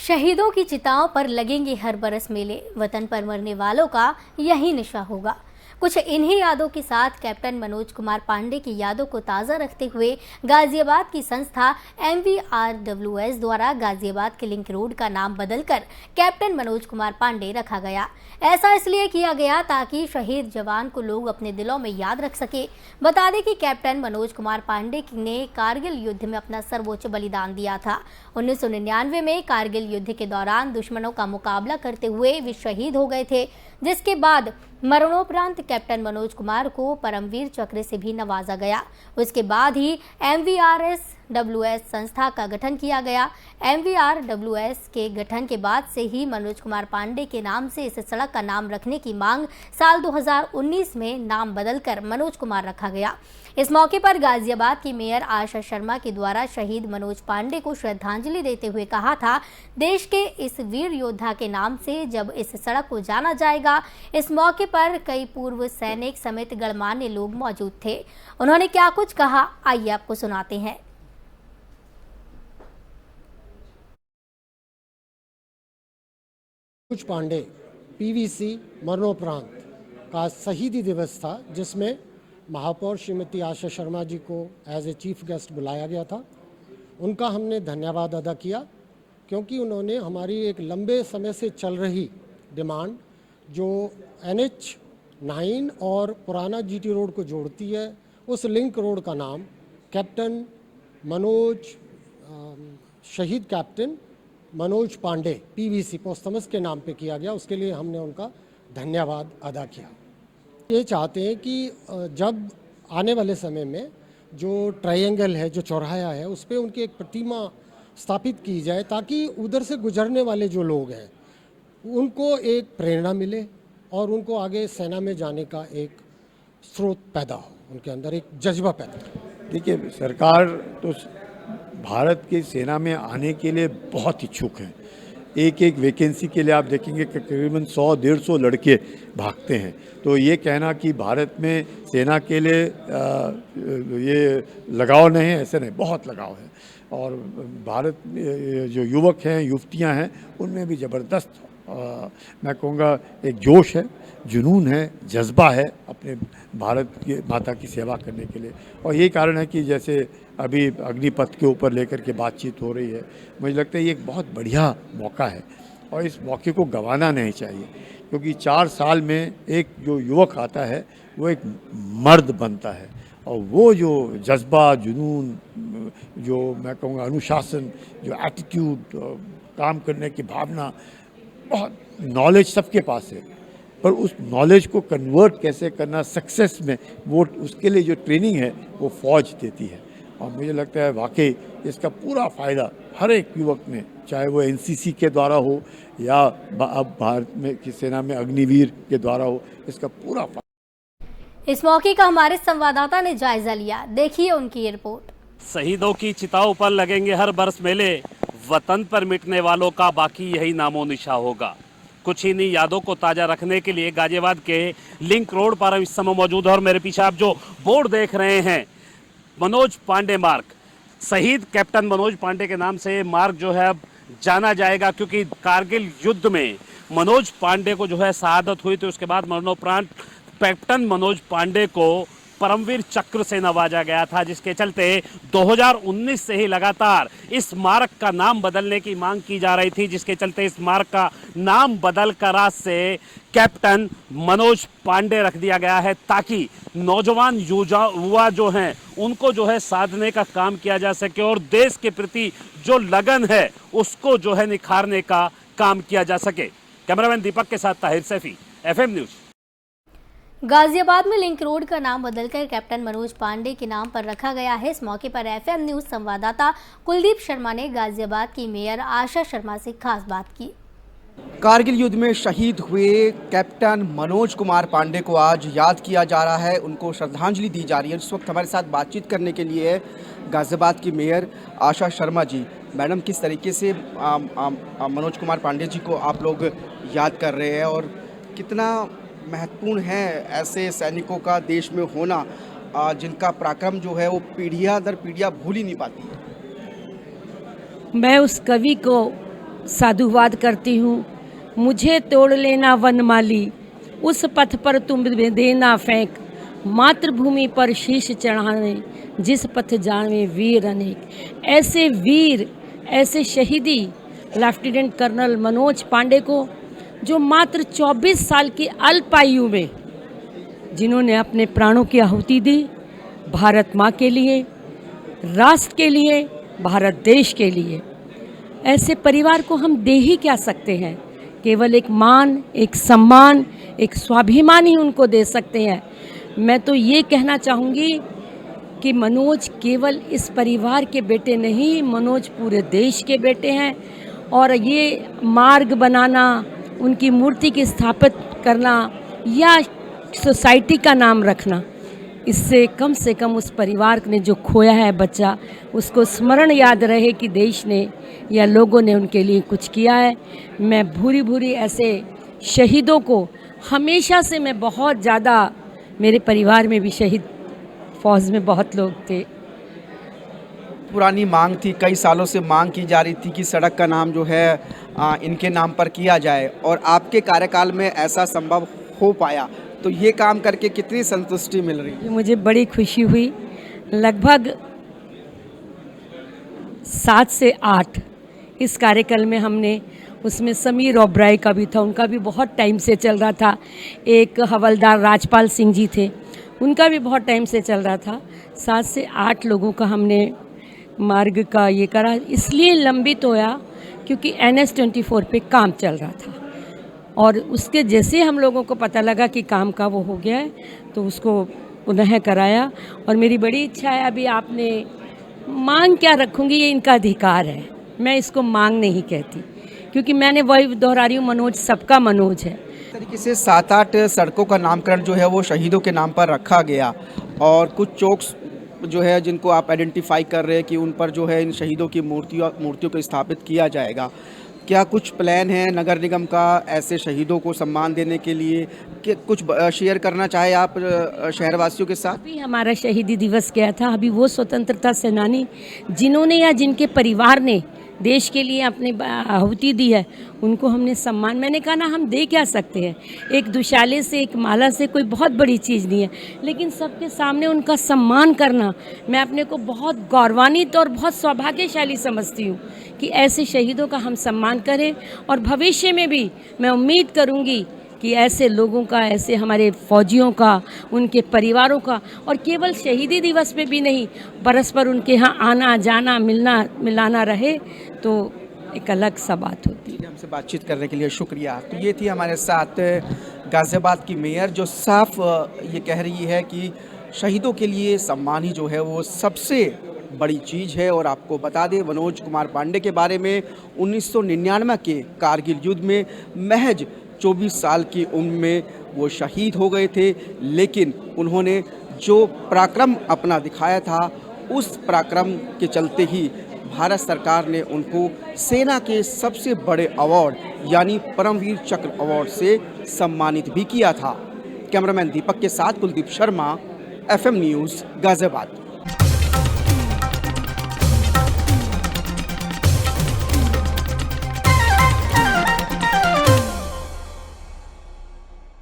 शहीदों की चिताओं पर लगेंगे हर बरस मेले, वतन पर मरने वालों का यही निशा होगा। कुछ इन्हीं यादों के साथ कैप्टन मनोज कुमार पांडे की यादों को ताज़ा रखते हुए गाजियाबाद की संस्था MVRWS द्वारा गाजियाबाद के लिंक रोड का नाम बदलकर कैप्टन मनोज कुमार पांडे रखा गया। ऐसा इसलिए किया गया ताकि शहीद जवान को लोग अपने दिलों में याद रख सके। बता दें कि कैप्टन मनोज कुमार पांडे ने कारगिल युद्ध में अपना सर्वोच्च बलिदान दिया था। 1999 में कारगिल युद्ध के दौरान दुश्मनों का मुकाबला करते हुए वे शहीद हो गए थे, जिसके बाद मरणोपरांत कैप्टन मनोज कुमार को परमवीर चक्र से भी नवाजा गया। उसके बाद ही MVRWS संस्था का गठन किया गया। MVRWS के गठन के बाद से ही मनोज कुमार पांडे के नाम से इस सड़क का नाम रखने की मांग साल 2019 में नाम बदलकर मनोज कुमार रखा गया। इस मौके पर गाजियाबाद की मेयर आशा शर्मा के द्वारा शहीद मनोज पांडे को श्रद्धांजलि देते हुए कहा था, देश के इस वीर योद्धा के नाम से जब इस सड़क को जाना जाएगा। इस मौके पर कई पूर्व सैनिक समेत गणमान्य लोग मौजूद थे। उन्होंने क्या कुछ कहा, आइए आपको सुनाते हैं। मनोज पांडे PVC मरणोपरांत का शहीदी दिवस था, जिसमें महापौर श्रीमती आशा शर्मा जी को एज ए चीफ गेस्ट बुलाया गया था। उनका हमने धन्यवाद अदा किया, क्योंकि उन्होंने हमारी एक लंबे समय से चल रही डिमांड, जो NH9 और पुराना GT रोड को जोड़ती है, उस लिंक रोड का नाम कैप्टन मनोज शहीद कैप्टन मनोज पांडे PVC पोस्टमस के नाम पे किया गया। उसके लिए हमने उनका धन्यवाद अदा किया। ये चाहते हैं कि जब आने वाले समय में जो ट्रायंगल है, जो चौराहा है, उस पर उनकी एक प्रतिमा स्थापित की जाए, ताकि उधर से गुजरने वाले जो लोग हैं उनको एक प्रेरणा मिले और उनको आगे सेना में जाने का एक स्रोत पैदा हो, उनके अंदर एक जज्बा पैदा हो। देखिए, सरकार तो भारत की सेना में आने के लिए बहुत इच्छुक है। एक एक वैकेंसी के लिए आप देखेंगे कि करीबन 100-150 लड़के भागते हैं। तो ये कहना कि भारत में सेना के लिए ये लगाव नहीं है, ऐसे नहीं, बहुत लगाव है। और भारत में जो युवक हैं, युवतियां हैं, उनमें भी ज़बरदस्त मैं कहूँगा एक जोश है, जुनून है, जज्बा है अपने भारत की माता की सेवा करने के लिए। और यही कारण है कि जैसे अभी अग्निपथ के ऊपर लेकर के बातचीत हो रही है, मुझे लगता है ये एक बहुत बढ़िया मौका है और इस मौके को गंवाना नहीं चाहिए, क्योंकि 4 साल में एक जो युवक आता है वो एक मर्द बनता है। और वो जो जज्बा, जुनून, जो मैं कहूँगा अनुशासन, जो एटीट्यूड, काम करने की भावना, बहुत नॉलेज सबके पास है, पर उस नॉलेज को कन्वर्ट कैसे करना सक्सेस में, वो उसके लिए जो ट्रेनिंग है वो फौज देती है। और मुझे लगता है वाकई इसका पूरा फ़ायदा हर एक युवक ने, चाहे वो NCC के द्वारा हो या अब भारत में की सेना में अग्निवीर के द्वारा हो, इसका पूरा फायदा। इस मौके का हमारे संवाददाता ने जायजा लिया, देखिए उनकी ये रिपोर्ट। शहीदों की चिताओं पर लगेंगे हर बरस मेले, वतन पर मिटने वालों का बाकी यही नामो निशा होगा। कुछ इन्हीं यादों को ताज़ा रखने के लिए गाजियाबाद के लिंक रोड पर इस समय मौजूद है और मेरे पीछे आप जो बोर्ड देख रहे हैं, मनोज पांडे मार्ग, शहीद कैप्टन मनोज पांडे के नाम से मार्ग जो है अब जाना जाएगा, क्योंकि कारगिल युद्ध में मनोज पांडे को जो है शहादत हुई थी। उसके बाद मरणोपरांत कैप्टन मनोज पांडे को परमवीर चक्र से नवाजा गया था, जिसके चलते 2019 से ही लगातार इस मार्ग का नाम बदलने की मांग की जा रही थी, जिसके चलते इस मार्ग का नाम बदल कर आज से कैप्टन मनोज पांडे रख दिया गया है, ताकि नौजवान युवा जो हैं उनको जो है साधने का काम किया जा सके और देश के प्रति जो लगन है उसको जो है निखारने का काम किया जा सके। कैमरामैन दीपक के साथ ताहिर सैफी, FM न्यूज़। गाजियाबाद में लिंक रोड का नाम बदलकर कैप्टन मनोज पांडे के नाम पर रखा गया है। इस मौके पर FM न्यूज़ संवाददाता कुलदीप शर्मा ने गाजियाबाद की मेयर आशा शर्मा से खास बात की। कारगिल युद्ध में शहीद हुए कैप्टन मनोज कुमार पांडे को आज याद किया जा रहा है, उनको श्रद्धांजलि दी जा रही है। इस वक्त हमारे साथ बातचीत करने के लिए गाजियाबाद की मेयर आशा शर्मा जी। मैडम, किस तरीके से मनोज कुमार पांडे जी को आप लोग याद कर रहे हैं और कितना महत्वपूर्ण है ऐसे सैनिकों का देश में होना, जिनका पराक्रम जो है वो पीढ़ियाँ दर पीढ़ियाँ भूल ही नहीं पाती है? मैं उस कवि को साधुवाद करती हूँ। मुझे तोड़ लेना वनमाली, उस पथ पर तुम देना फेंक, मातृभूमि पर शीश चढ़ाने, जिस पथ जाने वीर अनेक। ऐसे वीर, ऐसे शहीदी लेफ्टिनेंट कर्नल मनोज पांडे को, जो मात्र 24 साल की अल्प आयु में जिन्होंने अपने प्राणों की आहुति दी, भारत माँ के लिए, राष्ट्र के लिए, भारत देश के लिए। ऐसे परिवार को हम दे ही क्या सकते हैं? केवल एक मान, एक सम्मान, एक स्वाभिमान ही उनको दे सकते हैं। मैं तो ये कहना चाहूँगी कि मनोज केवल इस परिवार के बेटे नहीं, मनोज पूरे देश के बेटे हैं। और ये मार्ग बनाना, उनकी मूर्ति की स्थापित करना या सोसाइटी का नाम रखना, इससे कम से कम उस परिवार ने जो खोया है बच्चा, उसको स्मरण याद रहे कि देश ने या लोगों ने उनके लिए कुछ किया है। मैं भूरी भूरी ऐसे शहीदों को हमेशा से, मैं बहुत ज़्यादा, मेरे परिवार में भी शहीद फौज में बहुत लोग थे। पुरानी मांग थी, कई सालों से मांग की जा रही थी कि सड़क का नाम जो है इनके नाम पर किया जाए, और आपके कार्यकाल में ऐसा संभव हो पाया, तो ये काम करके कितनी संतुष्टि मिल रही है? मुझे बड़ी खुशी हुई। लगभग 7 से 8 इस कार्यकाल में हमने, उसमें समीर ओबराय का भी था, उनका भी बहुत टाइम से चल रहा था। एक हवलदार राजपाल सिंह जी थे, उनका भी बहुत टाइम से चल रहा था। 7 से 8 लोगों का हमने मार्ग का ये करा, इसलिए लंबित होया क्योंकि NH-24 पे काम चल रहा था, और उसके जैसे हम लोगों को पता लगा कि काम का वो हो गया है, तो उसको पुनः कराया। और मेरी बड़ी इच्छा है, अभी आपने मांग क्या रखूँगी, ये इनका अधिकार है, मैं इसको मांग नहीं कहती, क्योंकि मैंने वही दोहरा रही हूँ, मनोज सबका मनोज है। इस तरीके से 7-8 सड़कों का नामकरण जो है वो शहीदों के नाम पर रखा गया, और कुछ चौक्स जो है जिनको आप आइडेंटिफाई कर रहे हैं कि उन पर जो है इन शहीदों की मूर्तियों को स्थापित किया जाएगा। क्या कुछ प्लान है नगर निगम का ऐसे शहीदों को सम्मान देने के लिए, कि कुछ शेयर करना चाहे आप शहरवासियों के साथ? अभी हमारा शहीदी दिवस गया था, अभी वो स्वतंत्रता सेनानी जिन्होंने या जिनके परिवार ने देश के लिए अपनी आहुति दी है, उनको हमने सम्मान, मैंने कहा ना, हम दे क्या सकते हैं? एक दुशाले से, एक माला से कोई बहुत बड़ी चीज़ नहीं है, लेकिन सबके सामने उनका सम्मान करना, मैं अपने को बहुत गौरवान्वित और बहुत सौभाग्यशाली समझती हूँ कि ऐसे शहीदों का हम सम्मान करें। और भविष्य में भी मैं उम्मीद करूँगी कि ऐसे लोगों का, ऐसे हमारे फौजियों का, उनके परिवारों का, और केवल शहीदी दिवस पे भी नहीं, परस्पर उनके यहाँ आना जाना, मिलना मिलाना रहे, तो एक अलग सा बात होती है। हमसे बातचीत करने के लिए शुक्रिया। तो ये थी हमारे साथ गाज़ियाबाद की मेयर, जो साफ ये कह रही है कि शहीदों के लिए सम्मान ही जो है वो सबसे बड़ी चीज़ है। और आपको बता दें, मनोज कुमार पांडे के बारे में 1999 के कारगिल युद्ध में महज 24 साल की उम्र में वो शहीद हो गए थे, लेकिन उन्होंने जो पराक्रम अपना दिखाया था, उस पराक्रम के चलते ही भारत सरकार ने उनको सेना के सबसे बड़े अवार्ड यानी परमवीर चक्र अवार्ड से सम्मानित भी किया था। कैमरामैन दीपक के साथ कुलदीप शर्मा, FM न्यूज़, गाज़ियाबाद।